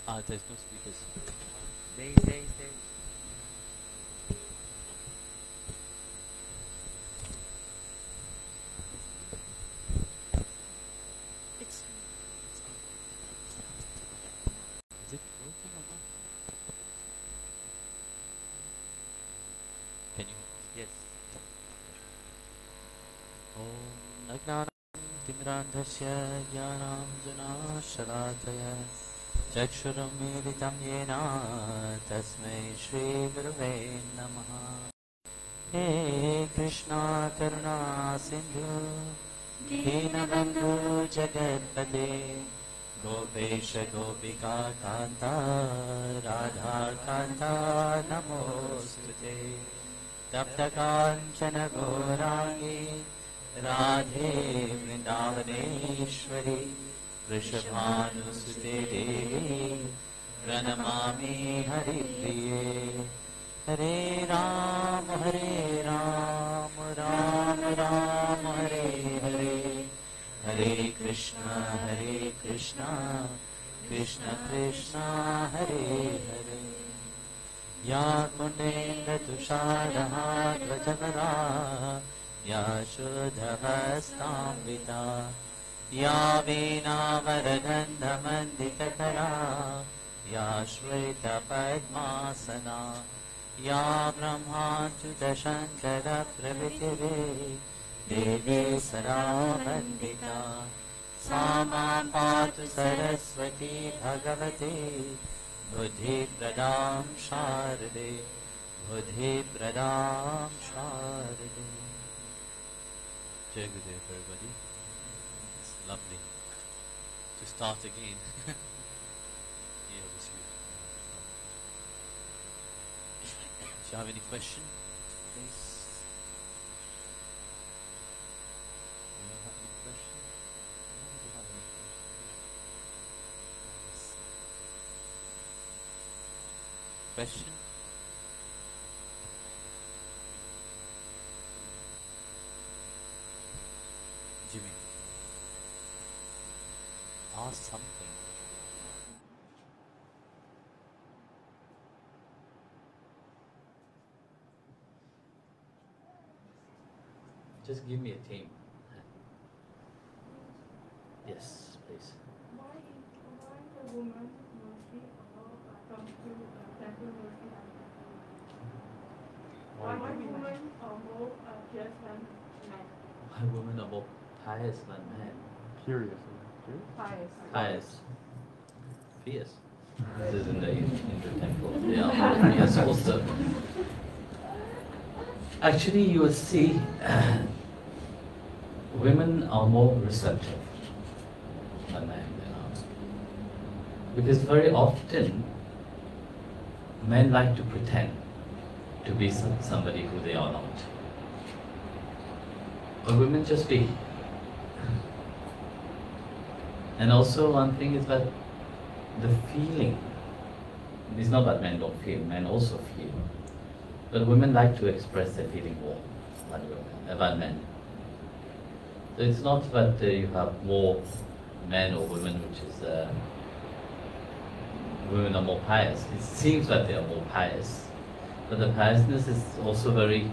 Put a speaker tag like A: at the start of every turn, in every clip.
A: There's no speakers.
B: Stay.
A: It's Is it working or not? Can you?
B: Yes.
A: Om Agnanam Timrandhasya Jnanam Janashalataya Chakshuram Militam Yena Tasmai Shri Gurave Namaha. He Krishna Karuna Sindhu Deenabandhu Jagatpate Gopesha Gopika Kanta Radha Kanta Namostute Tapta Kanchana Gaurangi Radhe Vrindavaneshwari Vrishabhanusute Devi Pranamami Haripriye Hare Ram Ram Ram Hare Hare Hare Krishna Krishna Krishna Hare Hare Ya Kunendra Tusharaha Dvajavara Ya Shuddhavastambita Ya Veena Varadandha Manditakara Ya Shveta Padmasana Ya Brahmachuta Shankara Pravitire Devi Saravandita Sama Patu Saraswati Bhagavate Buddhi Pradam Sharade Buddhi Pradam Sharade. Jai Gurudev, everybody. It's lovely to start again. Yeah, this week. Do you have any question, please? Do you have any question? No, do you have any question? Question? Jimmy, ask something. Just give me a theme. Yes, please.
C: Why the woman mostly comes to temple mostly? Why women are more pious than men?
A: Why women are more pious than men?
D: Curious.
C: Pious.
A: Fierce. This is in the temple. They are more fierce also. Actually, you will see women are more receptive than men. Because very often men like to pretend to be somebody who they are not. But women just be. And also one thing is that the feeling, it's not that men don't feel, men also feel. But women like to express their feeling more than men. So it's not that you have more men or women, which is women are more pious. It seems that they are more pious, but the piousness is also very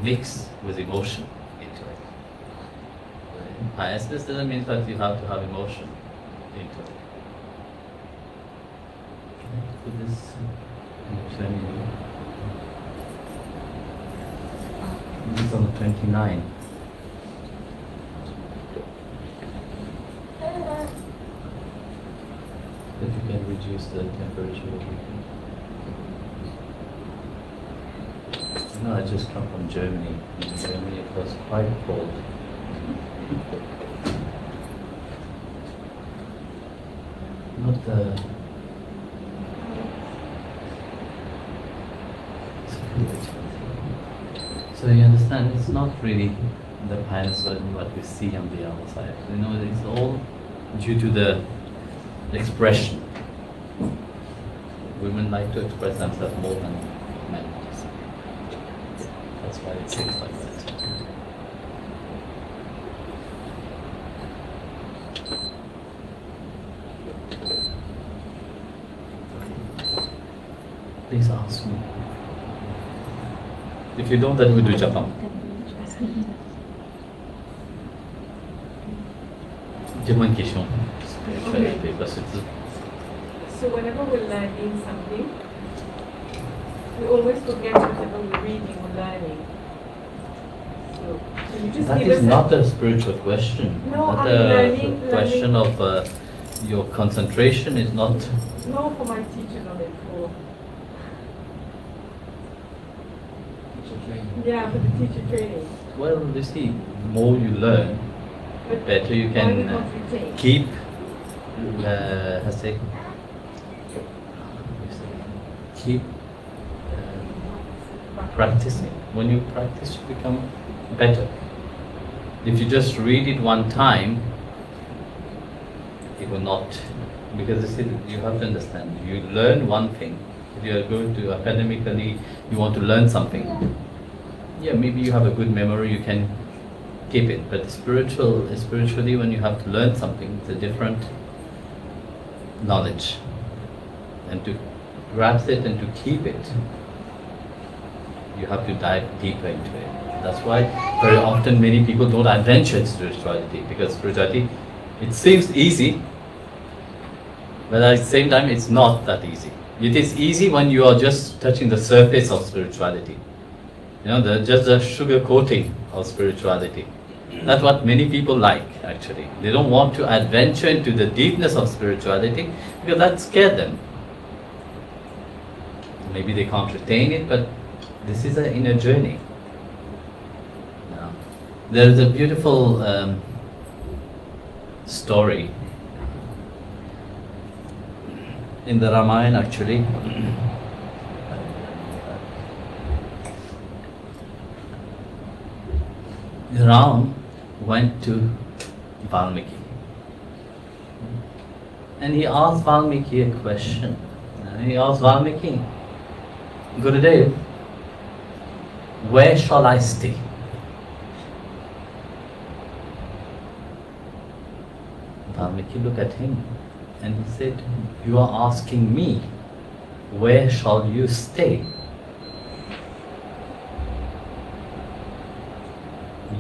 A: mixed with emotion into it. Piousness doesn't mean that you have to have emotion into it. Put this This is on the 29. If you can reduce the temperature. No, I just come from Germany. In Germany it was quite cold. Not the... So you understand, it's not really the pious what we see on the outside. You know, it's all due to the expression. Women like to express themselves more than men. That's why it seems like that. please ask me. If you don't, then we do Japam. Japan question. Spirituality, because it's
C: So whenever we're learning something, we always forget whatever we're reading or learning. So can you just
A: that
C: give
A: is
C: us
A: not a spiritual question.
C: No,
A: not
C: I'm
A: a
C: learning.
A: question of your concentration is not.
C: No, for my teacher knowledge. For yeah, for the teacher training.
A: Well, you see, more you learn,
C: But
A: better you
C: why
A: can
C: we can't retain?
A: keep keep practicing. When you practice, you become better. If you just read it one time, it will not, because you see, you have to understand, you learn one thing. If you are going to academically, you want to learn something, yeah, maybe you have a good memory, you can keep it. But spiritually, when you have to learn something, it's a different knowledge. And to grasp it and to keep it, you have to dive deeper into it. That's why very often many people don't adventure in spirituality, because spirituality, it seems easy, but at the same time it's not that easy. It is easy when you are just touching the surface of spirituality. You know, just the sugar coating of spirituality. That's what many people like, actually. They don't want to adventure into the deepness of spirituality because that scares them. Maybe they can't retain it, but this is an inner journey. Now, there is a beautiful story in the Ramayana, actually. Ram went to Valmiki and he asked Valmiki a question. He asked Valmiki, Gurudev, where shall I stay? Valmiki looked at him and he said, you are asking me, where shall you stay?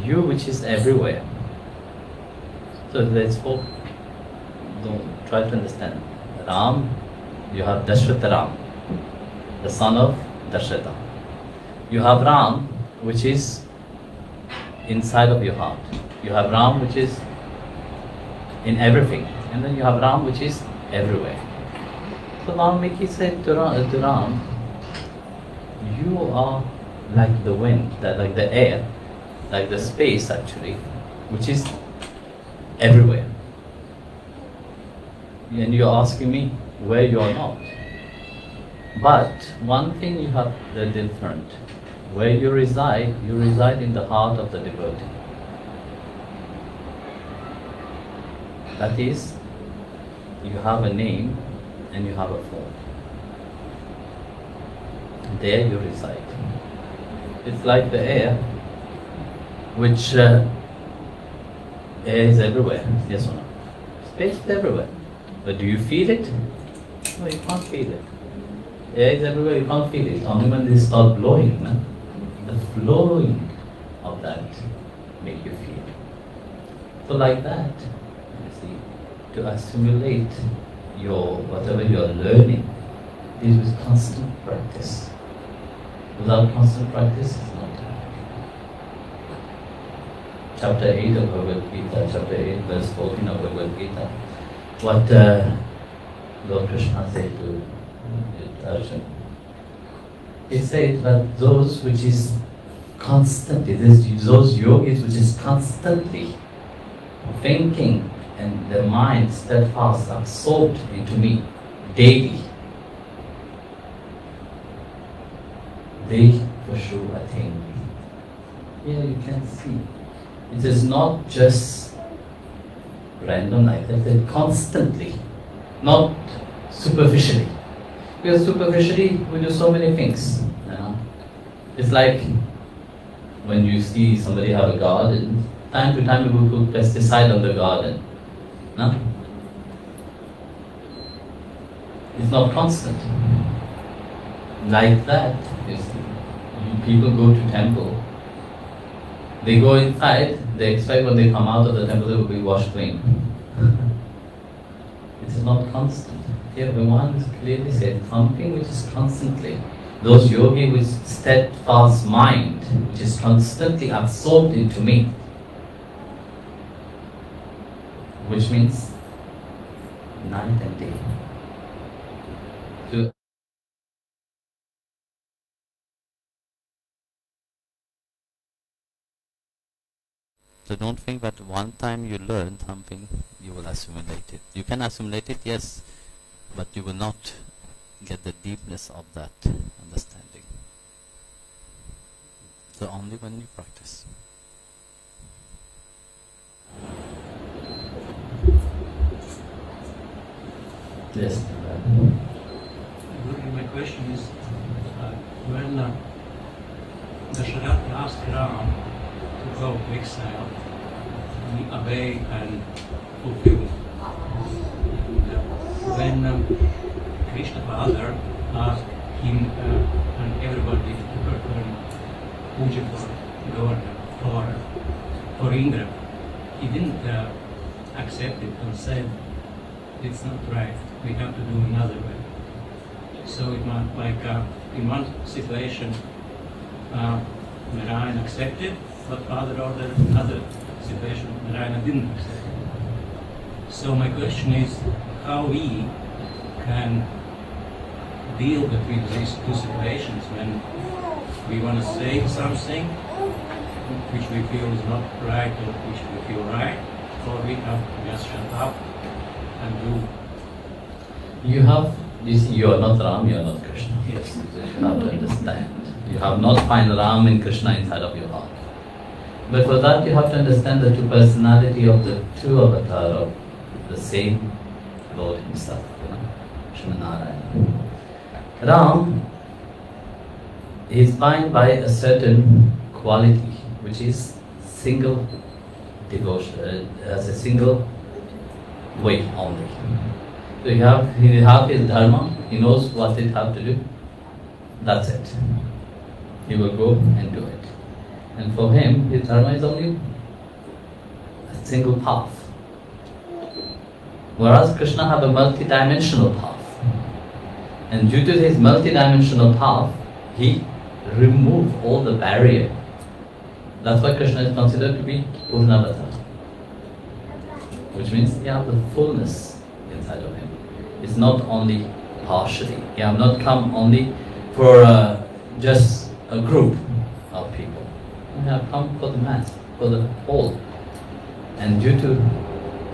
A: You which is everywhere. So let's hope, don't try to understand. Ram, you have Dashratha Ram, the son of Dasharatha. You have Ram, which is inside of your heart. You have Ram, which is in everything. And then you have Ram, which is everywhere. So Valmiki said to Ram, you are like the wind, like the air, like the space actually, which is everywhere. And you're asking me where you are not. But one thing you have the different. Where you reside in the heart of the devotee. That is, you have a name and you have a form. There you reside. It's like the air, which air is everywhere, yes or no? Space is everywhere. But do you feel it? No, you can't feel it. Air is everywhere, you can't feel it. Only when they start blowing, no? The flowing of that make you feel. So like that, you see, to assimilate your whatever you are learning is with constant practice. Without constant practice, it's not happening. Chapter 8 of Bhagavad Gita, chapter 8, verse 14 of Bhagavad Gita, what Lord Krishna said to Arjuna. He said that those which is constantly, those yogis which is constantly thinking and their mind steadfast, absorbed into me daily, they for sure attain me. Here you can see, it is not just random like that, but constantly, not superficially. Because superficially we do so many things. You know? It's like when you see somebody have a garden, time to time we will put pesticide on the garden. No? It's not constant. Like that, you see, people go to temple, they go inside, they expect when they come out of the temple they will be washed clean. It is not constant. Here Bhagavan clearly said, something which is constantly, those yogi with steadfast mind, which is constantly absorbed into me, which means night and day. So don't think that one time you learn something, you will assimilate it. You can assimilate it, yes, but you will not get the deepness of that understanding. So only when you practice. Yes.
B: My question is, when Dasharatha asked Ram to go to exile, he obeyed and fulfilled. And when Krishna Father asked him and everybody to perform puja for governor, for Indra, he didn't accept it and said, it's not right, we have to do another way. So it might, like in one situation, Narayana accepted, but Father ordered another situation, Narayana didn't accept it. So my question is, how we can deal between these two situations when we want to say something which we feel is not right or which we feel right, or we have to just shut up and do.
A: You see, you are not Ram, you are not Krishna.
B: Yes.
A: So you have to understand. You have not find Ram and Krishna inside of your heart. But for that you have to understand the two personality of the two avatars of the same Lord himself, Vishwananda. Ram is bound by a certain quality which is single devotion, as a single way only. So he have his dharma, he knows what it have to do, that's it. He will go and do it. And for him, his dharma is only a single path. Whereas Krishna have a multi-dimensional path. And due to his multi-dimensional path, he removed all the barrier. That's why Krishna is considered to be Purnavatar. Which means he has the fullness inside of him. It's not only partially. He have not come only for just a group of people. He have come for the mass, for the whole. And due to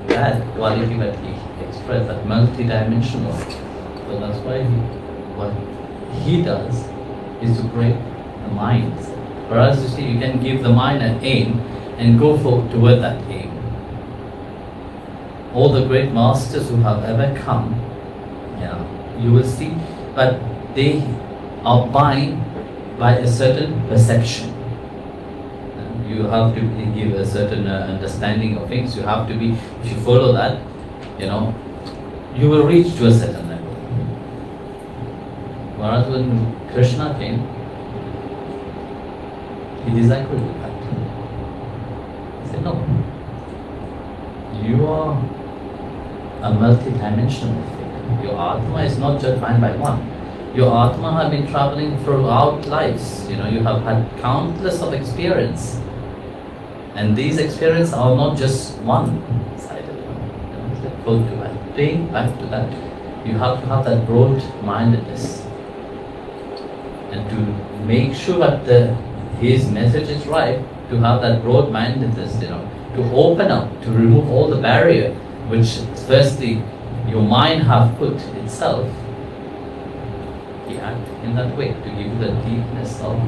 A: that quality that he expressed, that multi-dimensional, so that's why what he does is to break the minds. Whereas you see, you can give the mind an aim and go toward that aim. All the great masters who have ever come, you will see, but they are bound by a certain perception. You have to give a certain understanding of things. You have to be, if you follow that, you will reach to a certain level. Whereas when Krishna came, he disagreed with that. He said, no, you are a multi-dimensional thing. Your Atma is not just bound by one. Your Atma have been traveling throughout lives. You have had countless of experience. And these experiences are not just one-sided. Go to that. Think back to that. You have to have that broad-mindedness. And to make sure that his message is right, to have that broad-mindedness, to open up, to remove all the barrier, which firstly your mind have put itself. He act in that way to give you the deepness of.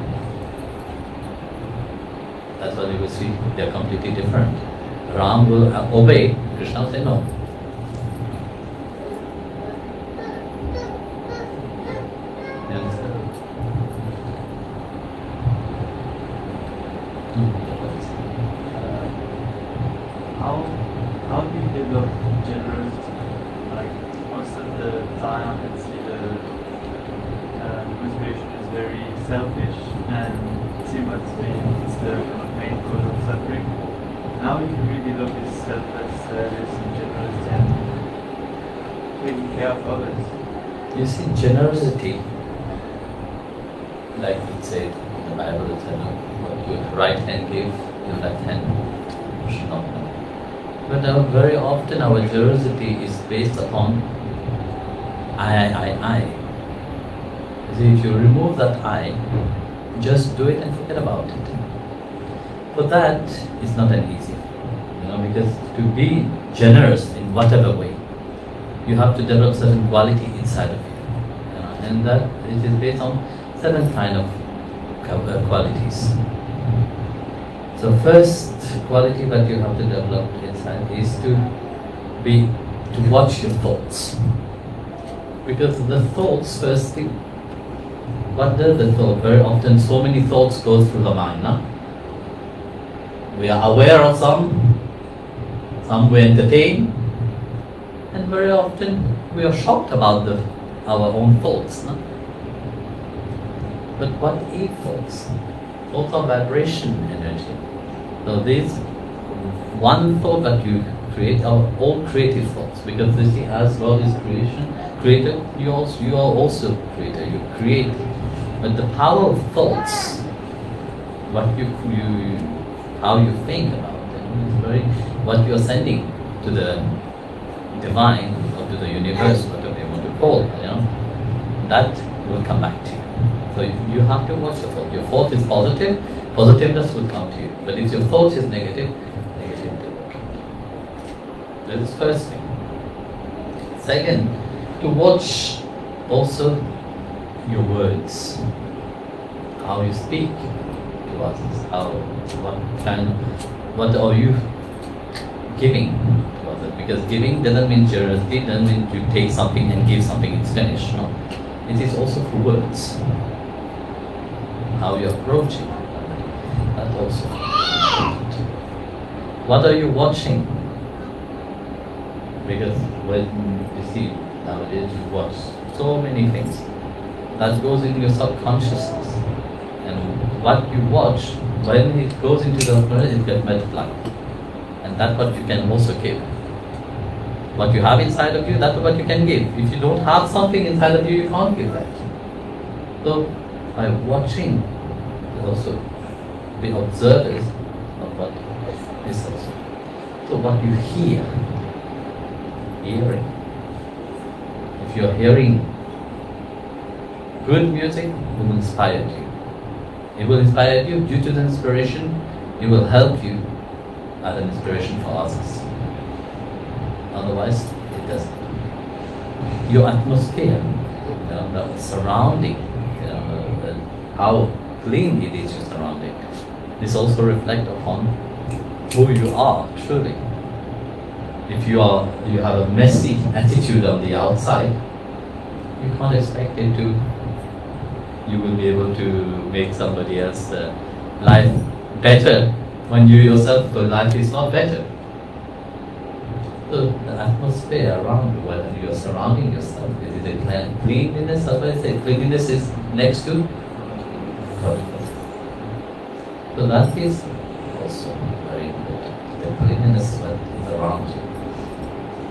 A: That's why you will see they are completely different. Ram will obey, Krishna will say no. You understand?
D: How do you develop generosity? Like most of the time, I can see the inspiration is very selfish and see what's is the main cause of suffering. How you can really look at selfless service and generosity and taking care of others.
A: You see, generosity, like it said in the Bible, it said, what your right hand give, your left hand should not know. But very often our generosity is based upon I. You see, if you remove that I, just do it and forget about it. But that is not an easy thing, because to be generous in whatever way, you have to develop certain quality inside of you, and that it is based on certain kind of qualities. So first quality that you have to develop inside is to watch your thoughts, because the thoughts, first thing, what does the thought? Very often, so many thoughts go through the mind. We are aware of some we entertain, and very often we are shocked about our own thoughts. But what is thoughts? Thoughts are vibration energy. So this one thought that you create are all creative thoughts, because you see, as God is creator, you are also creator. You create. But the power of thoughts, how you think about them, is very what you are sending to the divine or to the universe, whatever you want to call it, that will come back to you. So you have to watch your thought. Your thought is positive, positiveness will come to you. But if your thought is negative, negativity will come to you. That is first thing. Second, to watch also your words, how you speak to others, what are you giving to others? Because giving doesn't mean generosity, doesn't mean you take something and give something, it's finished. No, it is also through words, how you approach it. That also. What are you watching? Because when you see nowadays, you watch so many things that goes in your subconsciousness, and what you watch, when it goes into the brain, it gets multiplied, and that's what you can also give. What you have inside of you, that's what you can give. If you don't have something inside of you, you can't give that. So by watching, also be observers of what is also. So what you hearing. If you're hearing good music, it will inspire you. It will inspire you. Due to the inspiration, it will help you as an inspiration for others. Otherwise, it doesn't. Your atmosphere, the surrounding, how clean it is your surrounding. This also reflects upon who you are truly. If you have a messy attitude on the outside, you can't expect it to. You will be able to make somebody else's life better when you yourself, your life is not better. So the atmosphere around you, whether you're surrounding yourself, is it cleanliness? As I say, cleanliness is next to purpose. So that is also very important. The cleanliness is what is around you.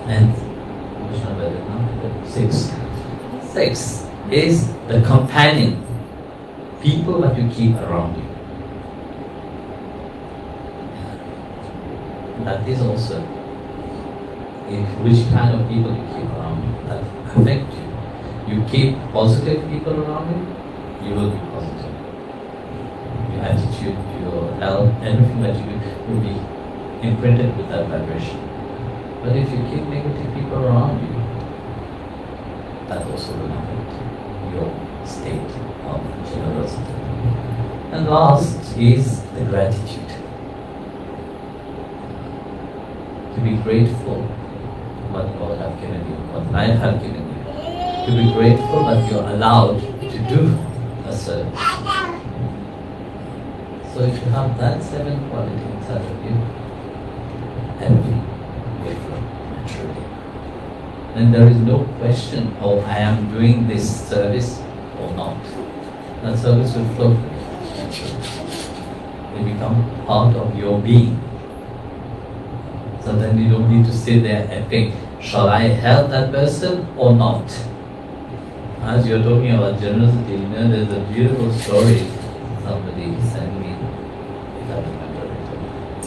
A: And which number is it now? 6. 6 is the companion, people that you keep around you. That is also which kind of people you keep around you that affect you. You keep positive people around you, you will be positive. Your attitude, your health, everything that you do will be imprinted with that vibration. But if you keep negative people around you, that also will affect your state of generosity. And last is the gratitude. To be grateful for what God has given you, what life has given you. To be grateful that you're allowed to do a service. So if you have that 7 qualities inside of you, everything will flow naturally. Then there is no question, oh, I am doing this service or not. that service will flow. They become part of your being. So then you don't need to sit there and think, shall I help that person or not? As you're talking about generosity, you know, there's a beautiful story somebody sent me. I can't remember it.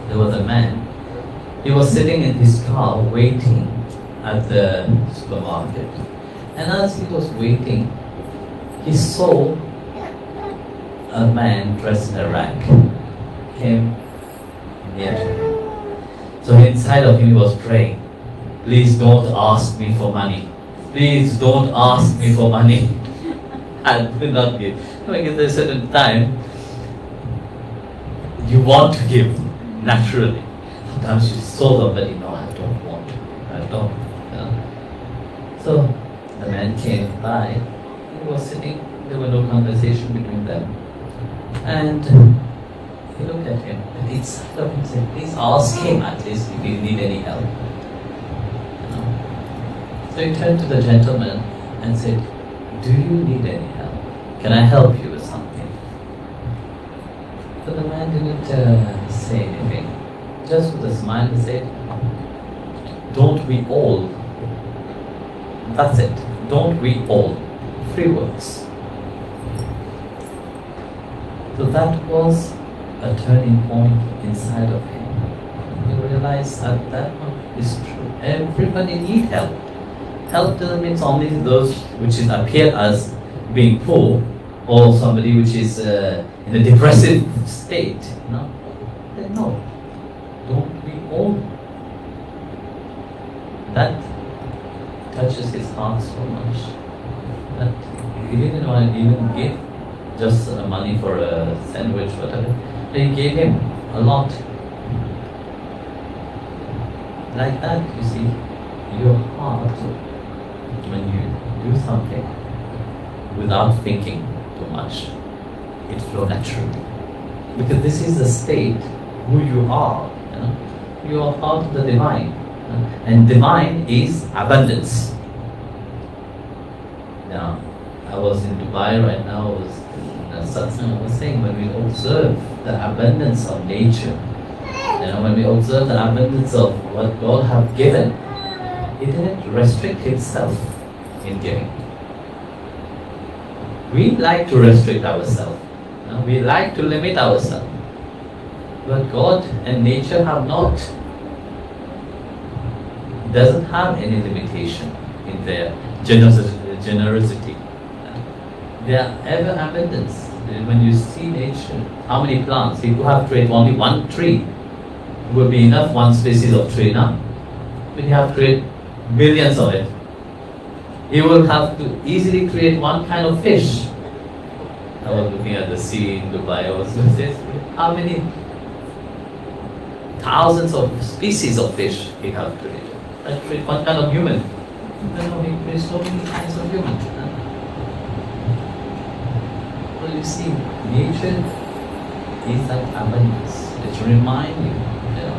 A: There was a man, he was sitting in his car waiting at the supermarket. And as he was waiting, he saw a man dressed in a rag came near to him. So inside of him he was praying, please don't ask me for money. Please don't ask me for money. I will not give. Like at a certain time, you want to give naturally. Sometimes you saw somebody, no, I don't want to. I don't. You know? So the man came by. He was sitting. There was no conversation between them. And he looked at him. And inside of him said, please ask him at least if you need any help. You know? So he turned to the gentleman and said, do you need any help? Can I help you with something? So the man didn't say anything. Just with a smile he said, don't we all? That's it. Don't we all? 3 words. So that was a turning point inside of him. He realized that that one is true. Everybody needs help. Help doesn't mean only those which is appear as being poor or somebody which is in a depressive state. No, no. Don't we all? That touches his heart so much that he didn't want to even give just money for a sandwich, whatever. They gave him a lot. Like that, you see, your heart, when you do something without thinking too much, it flows naturally. Because this is the state who you are. You know? You are part of the divine. And divine is abundance. Now, I was in Dubai right now, I was in Satsang, I was saying when we observe the abundance of nature, you know, when we observe the abundance of what God have given, He didn't restrict Himself in giving. We like to restrict ourselves. You know, we like to limit ourselves. But God and nature have not. Doesn't have any limitation in their generosity. They are ever abundance. When you see nature, how many plants? If you have created only one tree, it would be enough, one species of tree now. But you have created billions of it. You will have to easily create one kind of fish. I was looking at the sea in Dubai, I was saying, how many thousands of species of fish we have created. That create one kind of human. Then we create so many kinds of humans. Well, you see, nature is like abundance. It reminds you, you know,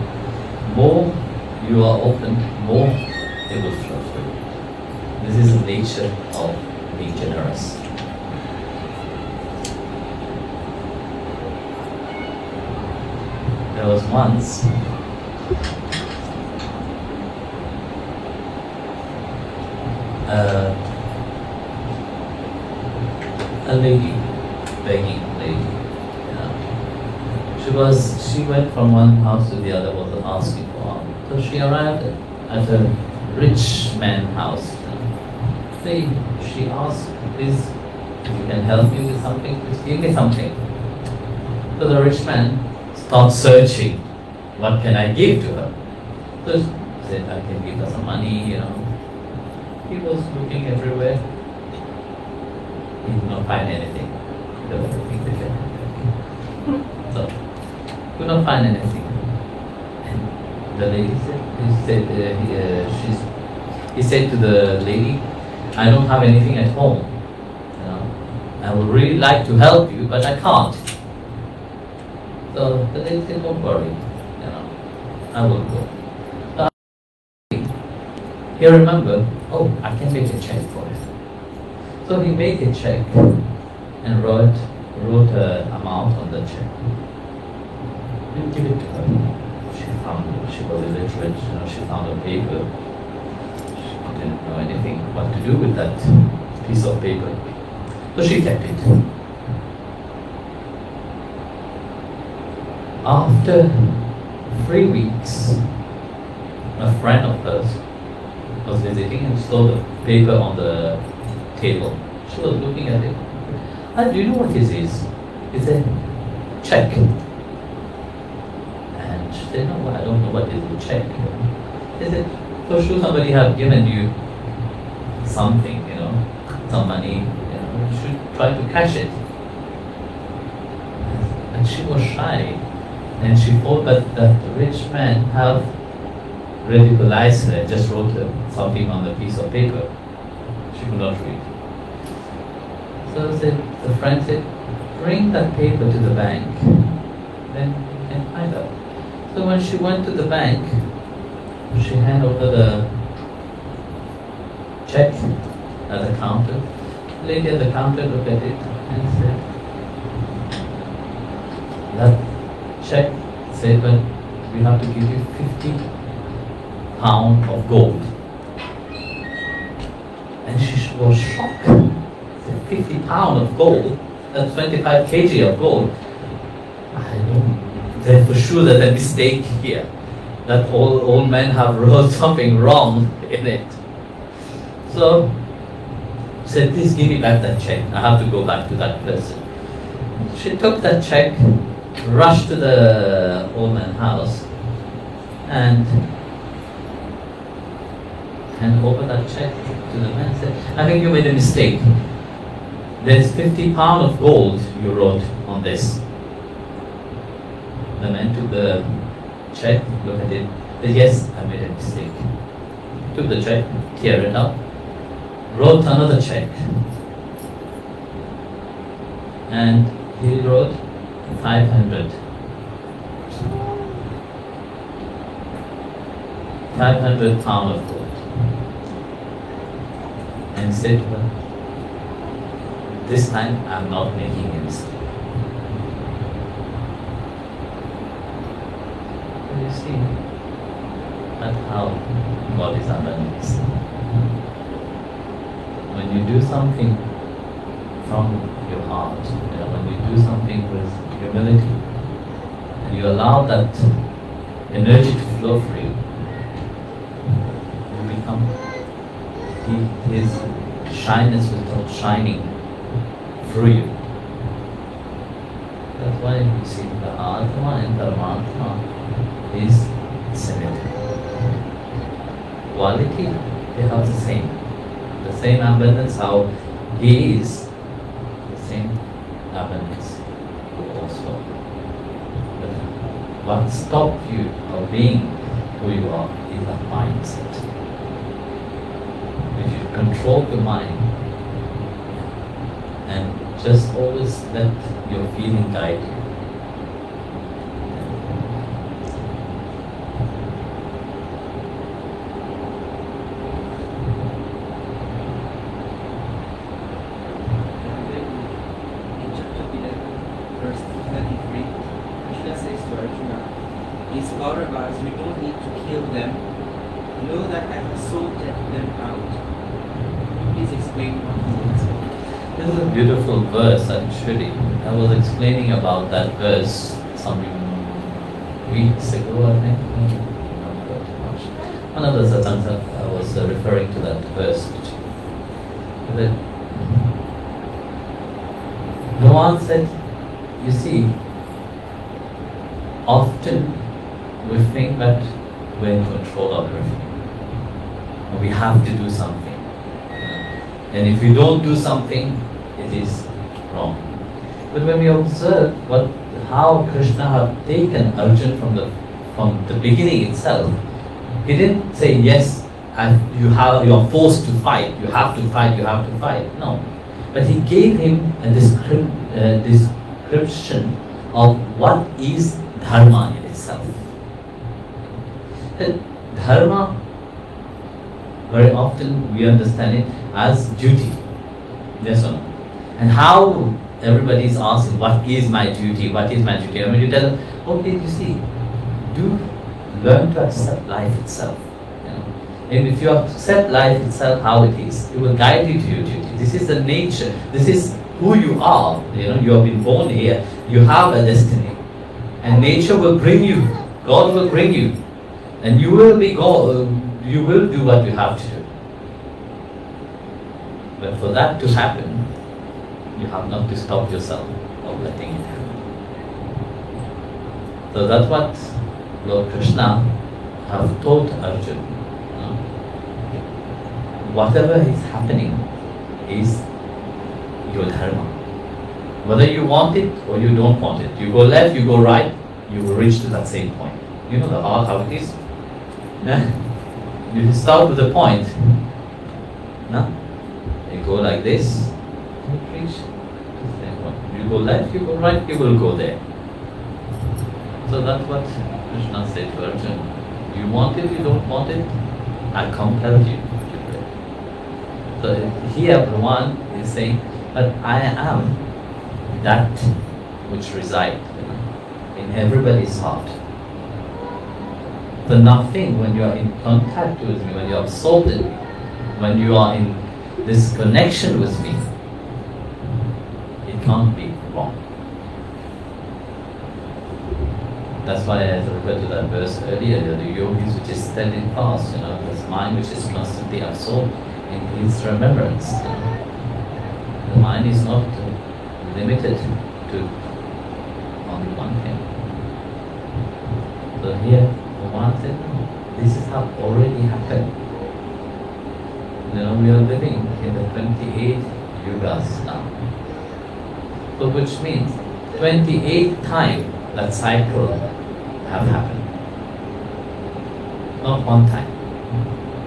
A: more you are open, more it will flow through. This is the nature of being generous. There was once a lady, begging lady. You know. She went from one house to the other, was asking for help. So she arrived at a rich man's house. You know. She asked, please, if you can help me with something, please give me something. So the rich man started searching, what can I give to her? So she said, I can give her some money, you know. He was looking everywhere. He did not find anything. There was nothing different. So, could not find anything. And the lady said, he said to the lady, I don't have anything at home. You know, I would really like to help you, but I can't. So the lady said, don't worry. You know, I will go. He remembered, oh, I can make a check for it. So he made a check and wrote an amount on the check and give it to her. She was illiterate, she found a paper. She didn't know anything what to do with that piece of paper. So she kept it. After 3 weeks, a friend of hers was visiting and saw the paper on the table. She was looking at it. Do you know what this is? It's a check. And she said, no, I don't know what is a check. She said, for sure somebody have given you something, some money, you should try to cash it. And she was shy. And she thought that the rich man have ridiculized her, just wrote something on the piece of paper. She could not read. So the friend said, bring that paper to the bank, then you can find out. So when she went to the bank, she handed over the check at the counter. The lady at the counter looked at it and said, that check said, but we have to give you 50 pounds of gold. And she was shocked. 50 pounds of gold, that's 25 kg of gold. I know, there's for sure that a mistake here. That all men have wrote something wrong in it. So, said, please give me back that check. I have to go back to that person. She took that check, rushed to the old man's house, and opened that check to the man and said, I think you made a mistake. There's 50 pounds of gold you wrote on this. The man took the check, looked at it, said, yes, I made a mistake. Took the check, tear it up, wrote another check, and he wrote 500 pounds of gold. And said, well, this time I'm not making a mistake. You see, that's how God is abundance. When you do something from your heart, when you do something with humility, and you allow that energy to flow for you, you become His shyness will start shining through you. That's why you see the Atma and Paramatma is symmetry. Quality, they have the same abundance, how He is the same abundance also. But what stops you of being who you are is a mindset. If you control the mind and just always let your feeling guide you.
E: In chapter 11, verse 33, Krishna says to Arjuna, these Kauravas, we don't need to kill them. Know that I have sorted them out. Please explain what he means.
A: This is a beautiful verse actually. I was explaining about that verse some weeks ago, I think. Not too much. One of the Satsangs I was referring to that verse. That Bhagavan said, you see, often we think that we're in control of everything. We have to do something. And if we don't do something, it is wrong. But when we observe how Krishna had taken Arjuna from the beginning itself, he didn't say, yes, you are forced to fight, you have to fight, you have to fight. No. But he gave him a description of what is dharma in itself. Dharma, very often we understand it as duty. Yes or no? And how everybody is asking, what is my duty? What is my duty? I mean, you tell them, okay, you see, do learn to accept life itself. You know? And if you accept life itself how it is, it will guide you to your duty. This is the nature. This is who you are. You know, you have been born here. You have a destiny, and nature will bring you. God will bring you, and you will be God. You will do what you have to do. But for that to happen, you have not to stop yourself of letting it happen. So that's what Lord Krishna have taught Arjuna. You know? Whatever is happening is your dharma. Whether you want it or you don't want it. You go left, you go right, you will reach to that same point. You know the heart, how it is? You start with a point. No? You go like this, you reach to the same point. You go left, you go right, you will go there. So that's what Krishna said to Arjuna. You want it, you don't want it, I compelled you to do it. So here Bhagavan is saying, but I am that which resides in everybody's heart. So nothing, when you are in contact with me, when you are absorbed in me, when you are in this connection with me, it can't be wrong. That's why I referred to that verse earlier, the yogis which is standing fast, you know, this mind which is constantly absorbed in his remembrance. You know. The mind is not limited to only one thing. So here, Bhagavan said, no, this is how already happened. You know, we are living in the 28 yugas now. So which means 28 times that cycle have happened. Not one time.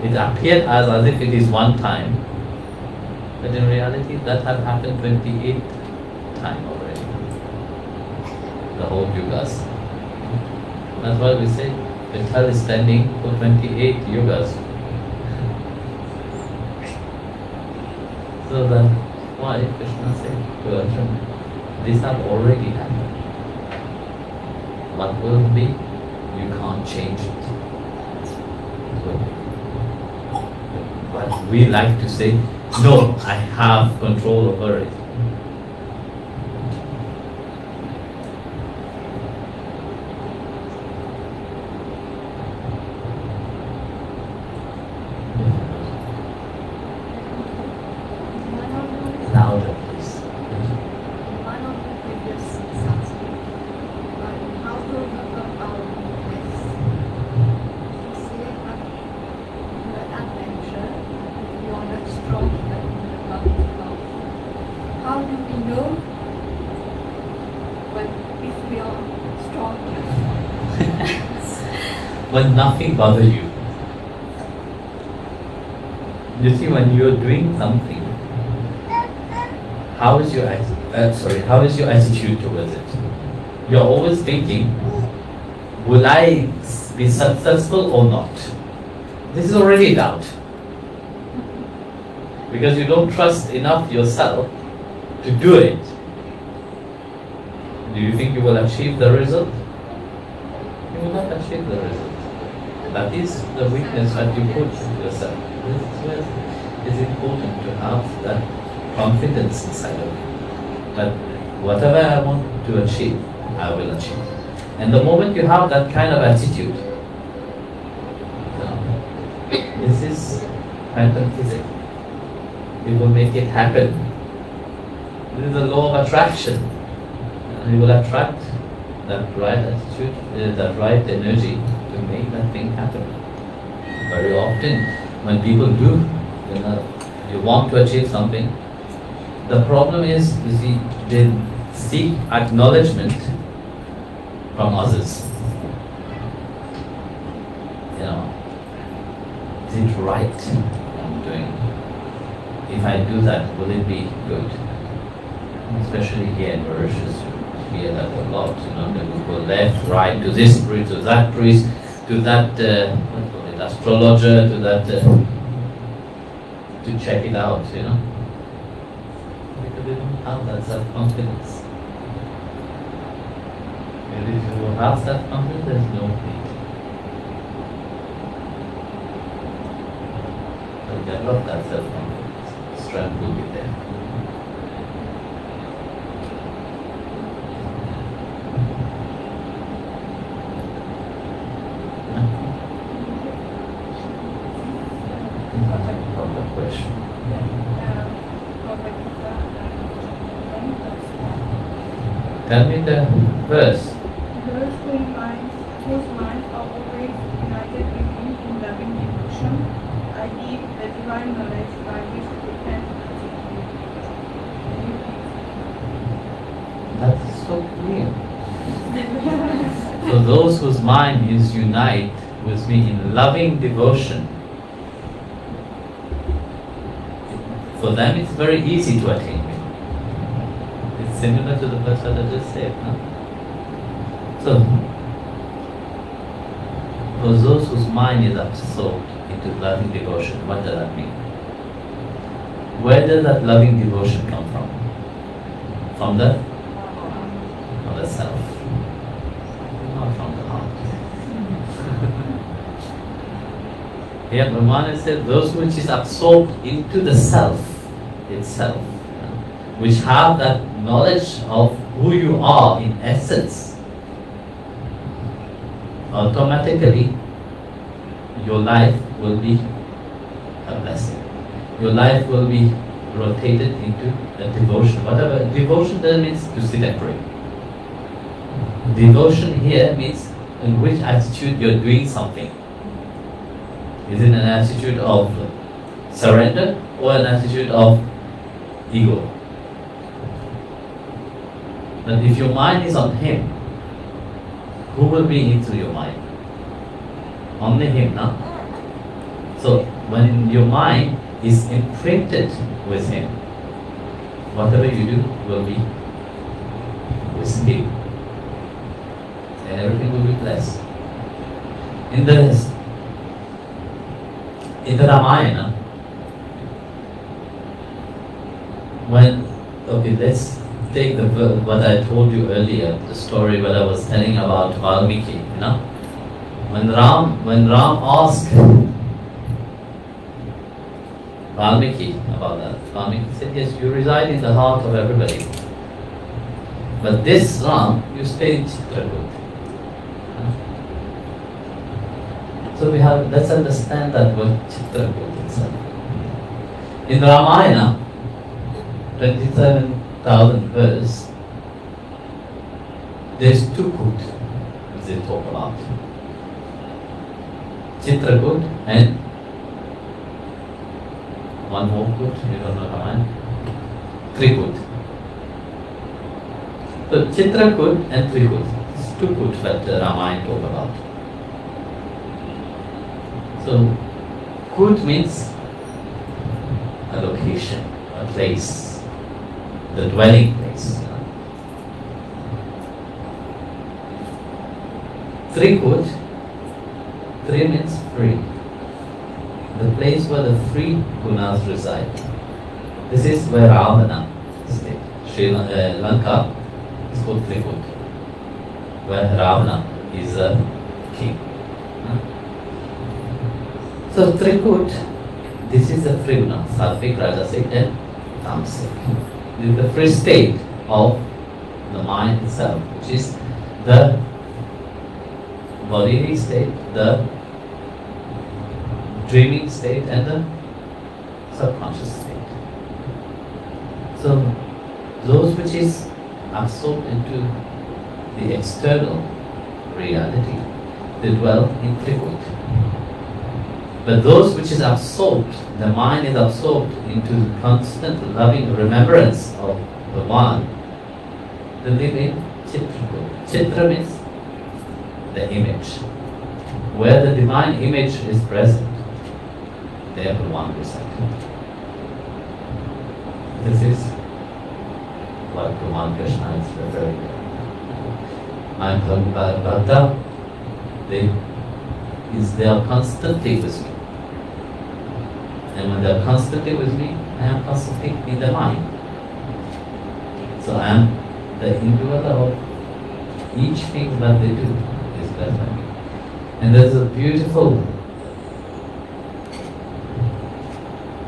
A: It appeared as if it is one time, but in reality that have happened 28 times already. The whole yugas. That's why we say Vitthal is standing for 28 yugas. So then why Krishna said to Arjuna, these have already happened. What will be, you can't change it. But we like to say, no, I have control over it. Louder, please.
F: One of the previous satsang, how to overcome our weakness. You say that you are adventure, you are not strong enough to overcome the power. How do we know if we are strong enough?
A: When nothing bothers you. You see, when you are doing something, how is your attitude towards it? You are always thinking, will I be successful or not? This is already doubt. Because you don't trust enough yourself to do it. Do you think you will achieve the result? You will not achieve the result. That is the weakness that you put yourself. This is where it's important to have that confidence inside of you. That whatever I want to achieve, I will achieve. And the moment you have that kind of attitude, this is quantum physics. You will make it happen. This is the law of attraction. You will attract that right attitude, that right energy to make that thing happen. Very often, when people do, you want to achieve something, the problem is, you see, they seek acknowledgement from others. You know, is it right what I'm doing? If I do that, will it be good? Especially here in Mauritius, we hear that a lot. You know, they will go left, right, to this priest, to that priest, to that astrologer, to that to check it out. You know. Because they don't have that self-confidence. And if you have self-confidence, there's no pain. So develop that self-confidence. Strength will be there. Tell me the verse.
F: Those whose minds are always united with me in loving devotion, I give the divine knowledge by which to repent and
A: That's so clear. So those whose mind is unite with me in loving devotion, for them it's very easy to attain me. It's similar to the verse that I just said. No? So, for those whose mind is absorbed into loving devotion, what does that mean? Where does that loving devotion come from? From the self, not from the heart. Here Brahmana said, those which is absorbed into the self itself, which have that knowledge of who you are in essence, automatically your life will be a blessing. Your life will be rotated into a devotion. Whatever devotion then means to sit and pray. Devotion here means in which attitude you're doing something. Is it an attitude of surrender or an attitude of ego? But if your mind is on Him, who will be into your mind? Only Him, no? So when your mind is imprinted with Him, whatever you do will be with Him. And everything will be blessed. In the Ramayana, let's take what I told you earlier, the story what I was telling about Valmiki, you know. When Ram asked Valmiki about that, Valmiki said, yes, you reside in the heart of everybody. But this Ram, you stay in Chitrakoot. So let's understand that word Chitrakoot itself. In Ramayana, 27,000 verse, there's two Kut they talk about. Chitrakoot and one more Kut, you don't know Ramayana, Trikut. So Chitrakoot and Trikut, it's two Kut that Ramayana talk about. So, Kut means a location, a place, the dwelling place. Trikut, Tri means free, the place where the free gunas reside. This is where Ravana stayed. Lanka is called Trikut, where Ravana is a king. So Trikut, this is the free guna, Sattvic, Rajasic and Tamasic. This is the free state of the mind itself, which is the bodily state, the dreaming state and the subconscious state. So those which is absorbed into the external reality, they dwell in Trikut. But those which is absorbed, the mind is absorbed into the constant loving remembrance of the One, they live in Chitra. Chitra means the image. Where the divine image is present, there the One resides. This is what Bhagavan Krishna is referring to. I am talking about Bhakta. They are constantly with me. And when they are constantly with me, I am constantly in the mind. So I am the indweller of each thing that they do is Brahman. And there's a beautiful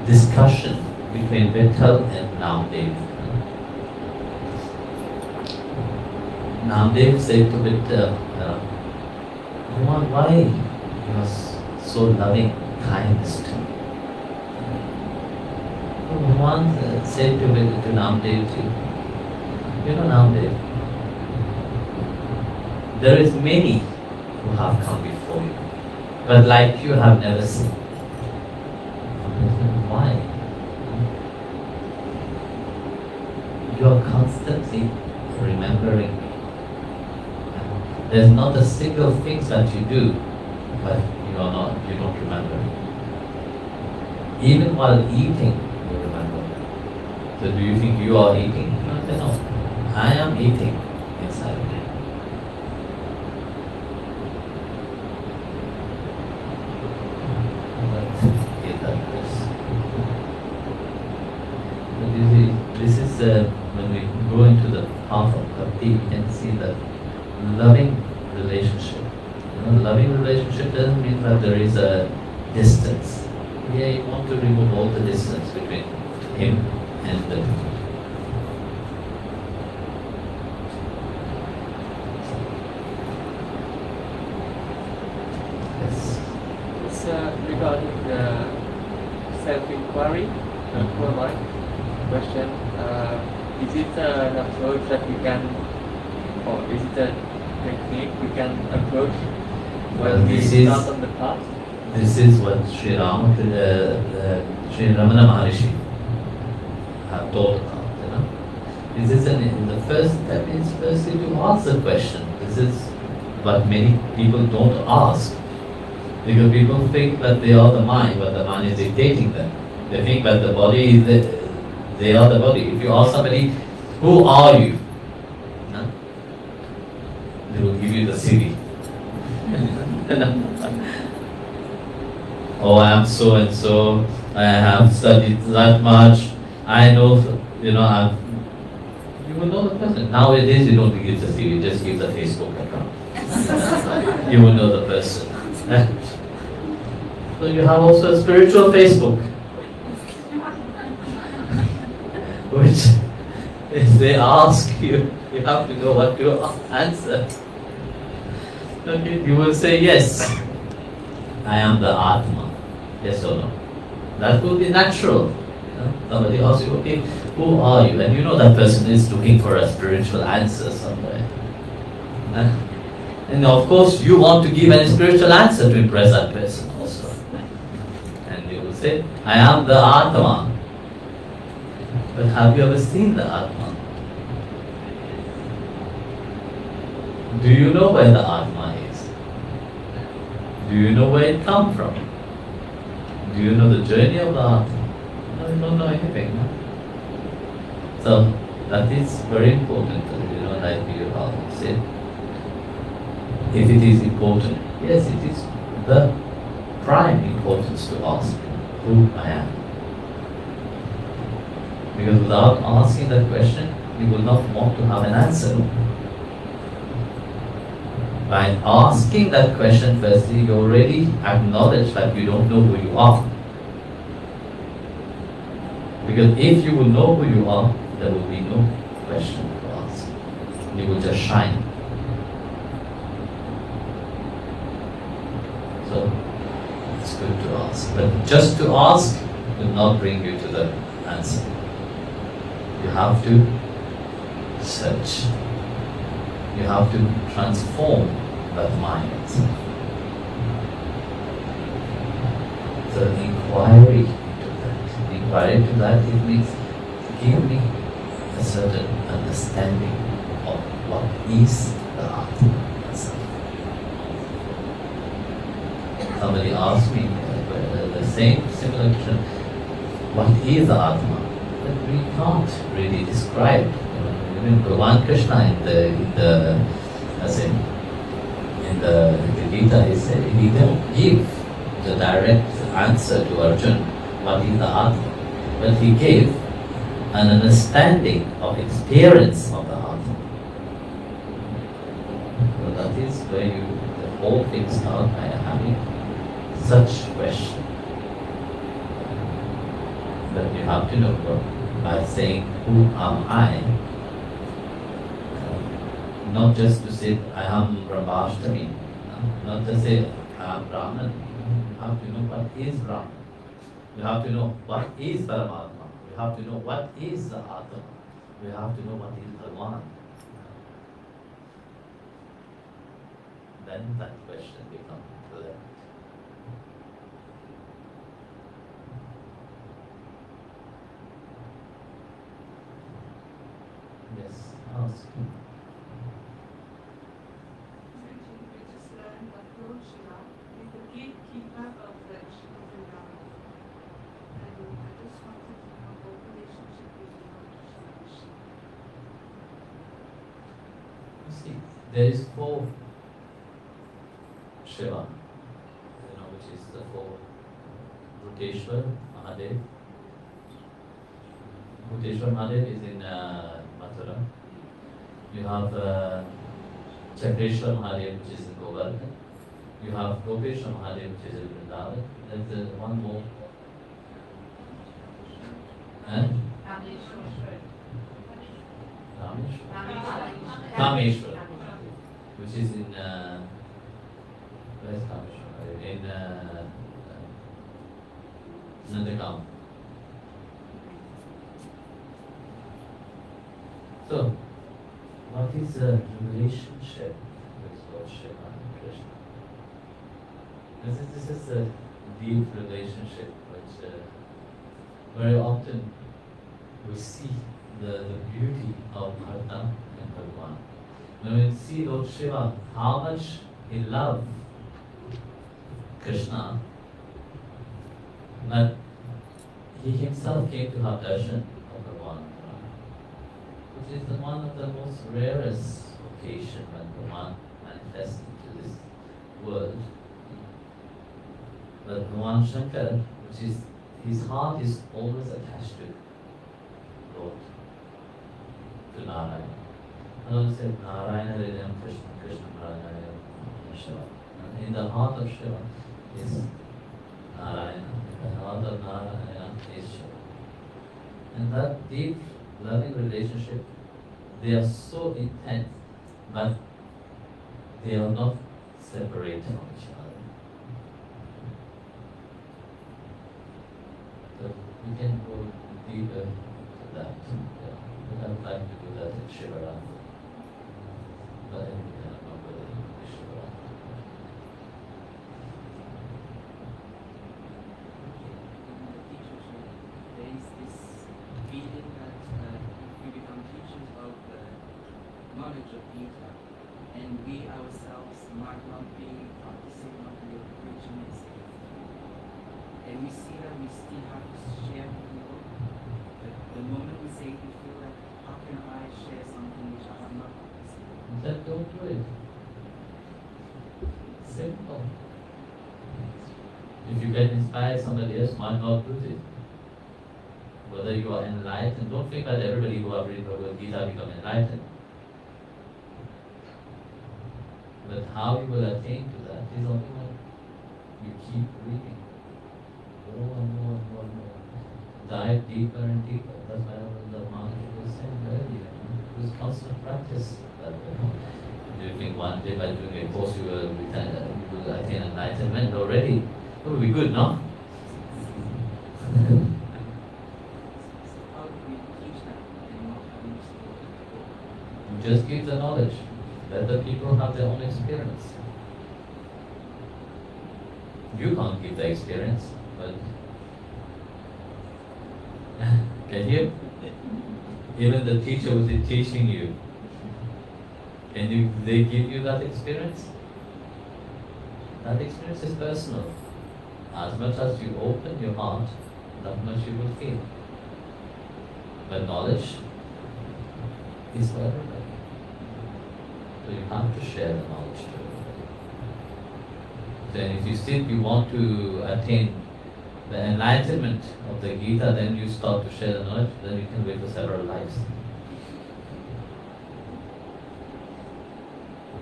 A: discussion between Vitthal and Namdev. Namdev said to Vitthal, why you are so loving kindness to me? One said to Namdev, you know Namdev, there is many who have come before you, but like you have never seen. Why? You are constantly remembering me. There's not a single thing that you do, but you don't remember. Even while eating, you remember. So do you think you are eating? No. I am eating inside me. This is when we go into the path of bhakti, we can see that loving relationship. Loving relationship doesn't mean that there is a distance. Yeah, you want to remove all the distance between him and the yes.
G: It's regarding the self-inquiry, for my question. Is it an approach that we can, or is it a technique we can approach when we start on the path?
A: This is what Sri Ramana Maharishi have taught about. This is in the first step is firstly to ask the question. This is what many people don't ask. Because people think that they are the mind, but the mind is dictating them. They think that the body is they are the body. If you ask somebody, who are you? No? They will give you the CV. Oh, I am so and so. I have studied that much. I know, you will know the person. Nowadays, you don't give the CV, just give the Facebook account. You will know the person. So you have also a spiritual Facebook, which if they ask you, you have to know what to answer. Okay, you will say yes, I am the Atma. Yes or no? That will be natural. Somebody asks you, okay, who are you? And you know that person is looking for a spiritual answer somewhere. And of course, you want to give a spiritual answer to impress that person also. And you will say, I am the Atma. But have you ever seen the Atma? Do you know where the Atma is? Do you know where it comes from? Do you know the journey of the Atma? No, you don't know anything. No? So that is very important, like you have said. If it is important, yes, it is the prime importance to ask who I am. Because without asking that question, you will not want to have an answer. By asking that question firstly, you already acknowledge that you don't know who you are. Because if you will know who you are, there will be no question to ask. You will just shine. So, it's good to ask. But just to ask will not bring you to the answer. You have to search. You have to transform that mind. So inquiry into that. Inquiry into that, it means give me a certain understanding of what is the Atma. Somebody asked me the same similar question, what is the Atma? But we can't really describe. Even Bhagavan Krishna in the Gita, he didn't give the direct answer to Arjuna, what is the Atma? But he gave an understanding of experience of the Atma. So that is where the whole thing starts by having such question. But you have to know by saying, who am I? Not just to say, I am Brahmashtami. Not to say, I am Brahman. You have to know what is Brahman. You have to know what is Paramatma. You have to know what is the Atma. You have to know what is Bhagavan. Then that question becomes clear. Yes, ask.
C: We just learned that Lord Shiva is the gatekeeper of the Shiva. And I just wanted to know what relationship is Lord Shiva.
A: You see, there is 4 Shiva, which is the 4 Bhuteshwar Mahadev. Bhuteshwar Mahadev is in Mathura. You have Chakreshwar Mahadev, which is in Govardhan. You have Gopeshwar Mahadev, which is in Vrindavan. There's one more. Kameshwar, which is in where's Kameshwar? In Nandagam. So, what is the relationship with Lord Shiva and Krishna? This is a deep relationship which very often we see the beauty of Bharata and Bhagavan. When we see Lord Shiva, how much he loved Krishna, but he himself came to have darshan of Bhagavan, which is one of the most rarest occasions when Bhagavan manifests into this world. But Bhagavan Shankar, which is his heart is always attached to Lord, to Narayana. And I said Narayana Hridayam Krishna, Krishna Narayana Shiva. And in the heart of Shiva is Narayana. In the heart of Narayana is Shiva. And that deep loving relationship, they are so intense, but they are not separated from each other. So we can go deeper to that. We have like to do that in Shivaratri. But we cannot go with it in Shivaratri.
E: There is this feeling that if we become teachers of the knowledge of Gita, and we ourselves might not be practicing what we are preaching and saying, and we see that we still have to share with people. But the moment we say it, we feel like, how can I share something which I have not practiced?
A: Then don't do it. Simple. If you can inspire somebody else, why not do it? Whether you are enlightened, don't think that everybody who have read Bhagavad Gita become enlightened. But how you will attain to that is only when you keep reading. More and more and more and more. Dive deeper and deeper. That's why the Maharaj was saying earlier. It was constant practice. Do you think one day by doing a course you will attain enlightenment already? It will be good, no?
E: How do we teach that and not having to
A: You just give the knowledge. Let the people have their own experience. You can't give the experience, but can you? Even the teacher who is teaching you, they give you that experience? That experience is personal. As much as you open your heart, that much you will feel. But knowledge is for everybody. So you have to share the knowledge to everybody. Then if you still want to attain the enlightenment of the Gita, then you start to share the knowledge, then you can live for several lives.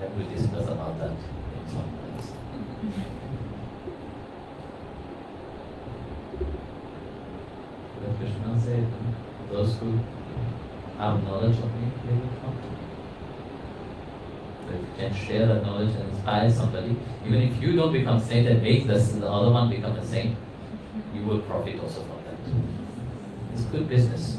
A: Then we discuss about that in some points. But Krishna said, those who have knowledge of me, they will come to me. If you can share that knowledge and inspire somebody, even if you don't become saint and make the other one become a saint, you will profit also from that. It's good business.